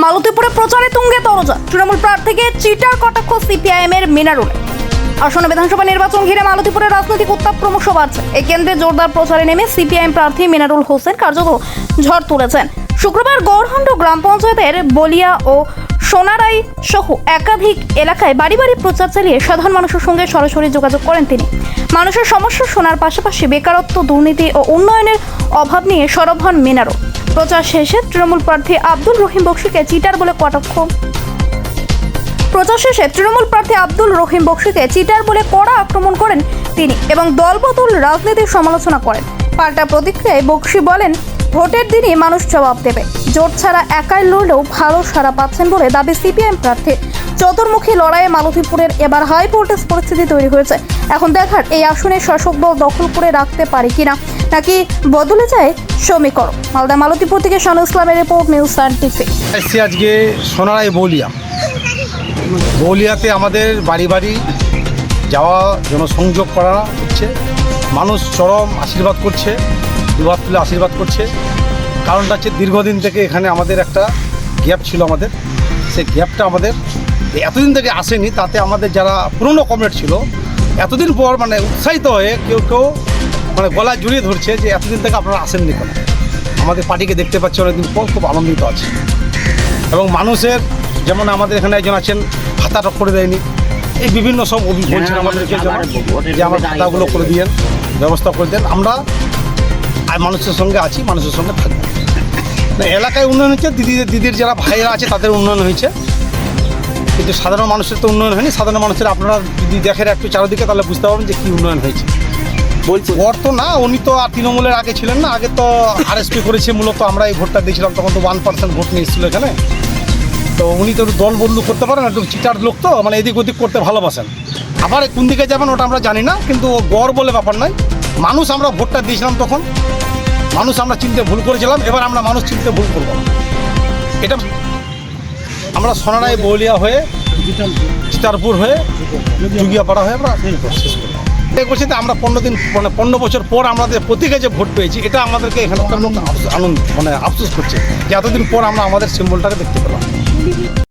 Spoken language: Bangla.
মালতীপুরে প্রচারে তুঙ্গে তরজা। তৃণমূল প্রার্থীকে চিটার কটাক্ষ সিপিআইএম এর মিনারুলে। আসন্ন বিধানসভা নির্বাচন ঘিরে মালতীপুরের রাজনৈতিক উত্তাপ ক্রমশ বাড়ছে। এই কেন্দ্রে জোরদার প্রচারে নেমে সিপিআইএম প্রার্থী মিনারুল হোসেন কার্যত ঝড় তুলেছেন। শুক্রবার গড়হন্ড গ্রাম পঞ্চায়েতের বলিয়া ও সোনারাই সহ একাধিক এলাকায় বাড়ি বাড়ি প্রচার চালিয়ে সাধারণ মানুষের সঙ্গে সরাসরি যোগাযোগ করেন তিনি। মানুষের সমস্যা শোনার পাশাপাশি বেকারত্ব, দুর্নীতি ও উন্নয়নের অভাব নিয়ে সরব হন মিনারুল। প্রচার শেষে তৃণমূল প্রার্থী আব্দুল রহিম বক্সিকে চিটার বলে কটাক্ষ কড়া আক্রমণ করেন তিনি এবং দলবদল রাজনীতির সমালোচনা করেন। পাল্টা প্রতিক্রিয়ায় বক্সি বলেন, ভোটের দিনই মানুষ জবাব দেবে। জোট ছাড়া একাই লড়লেও ভালো সাড়া পাচ্ছেন বলে দাবি সিপিআইএম প্রার্থী। চতুর্মুখী লড়াইয়ে মালতীপুরের এবার হাই ভোল্টেজ পরিস্থিতি তৈরি হয়েছে। এখন দেখার এই আসনে শাসক দল দখল করে রাখতে পারে কিনা, নাকি বদলে যায় সমীকরণ। মালদা মালতীপুর থেকে শানু ইসলামের রিপোর্ট, নিউজ সায়েন্টিফিক। আজকে সোনারাই বলিয়াতে আমাদের বাড়ি বাড়ি যাওয়া জনসংযোগ করা হচ্ছে। মানুষ চরম আশীর্বাদ করছে, দুহাত তুলে আশীর্বাদ করছে। কারণটা হচ্ছে দীর্ঘদিন থেকে এখানে আমাদের একটা গ্যাপ ছিল। আমাদের সেই গ্যাপটা আমাদের এতদিন থেকে আসেনি। তাতে আমাদের যারা পুরনো কমরেড ছিল এতদিন পর উৎসাহিত হয়ে কেউ কেউ গলায় জড়িয়ে ধরছে যে এতদিন থেকে আপনারা আসেননি কেন, আমাদের পার্টিকে দেখতে পাচ্ছি অনেকদিন পর, খুব আনন্দিত আছে। এবং মানুষের যেমন আমাদের এখানে একজন আছেন ভাতাটা করে দেয়নি, এই বিভিন্ন সব বলছেন আমাদেরকে যে আমার ভাতাগুলো করে দিয়েন, ব্যবস্থা করে দেন। আমরা মানুষের সঙ্গে আছি, মানুষের সঙ্গে থাকবো। এলাকায় উন্নয়ন হচ্ছে, দিদির যারা ভাইরা আছে তাদের উন্নয়ন হয়েছে, কিন্তু সাধারণ মানুষের তো উন্নয়ন হয়নি। সাধারণ মানুষের আপনারা যদি দেখেন একটু চারিদিকে তাহলে বুঝতে পারবেন যে কী উন্নয়ন হয়েছে। বলছি ওর তো না, উনি তো আর তৃণমূলের আগে ছিলেন না, আগে তো আরএসপি করেছে। মূলত আমরা এই ভোটটা দিয়েছিলাম, তখন তো 1% ভোট নিয়ে এসেছিলো এখানে। তো উনি তো দল বদলু করতে পারেন, একটু চিটার লোক, তো এদিক ওদিক করতে ভালোবাসেন। আবার কোন দিকে যাবেন ওটা আমরা জানি না, কিন্তু গড় বলে ব্যাপার নয়। মানুষ আমরা ভোটটা দিয়েছিলাম তখন, মানুষ আমরা চিনতে ভুল করেছিলাম, এবার আমরা মানুষ চিনতে ভুল করব না। এটা আমরা সোনারাই বলিয়া হয়ে চিতারপুর হয়ে জুগিয়াপাড়া হয়ে আমরা শেষ করব। বলছি তো আমরা 15 বছর পর আমাদের প্রতীকে যে ভোট পেয়েছি, এটা আমাদেরকে এখানকার লোক আনন্দ আফসোস করছে যে এতদিন পর আমরা আমাদের সিম্বলটাকে দেখতে পেলাম।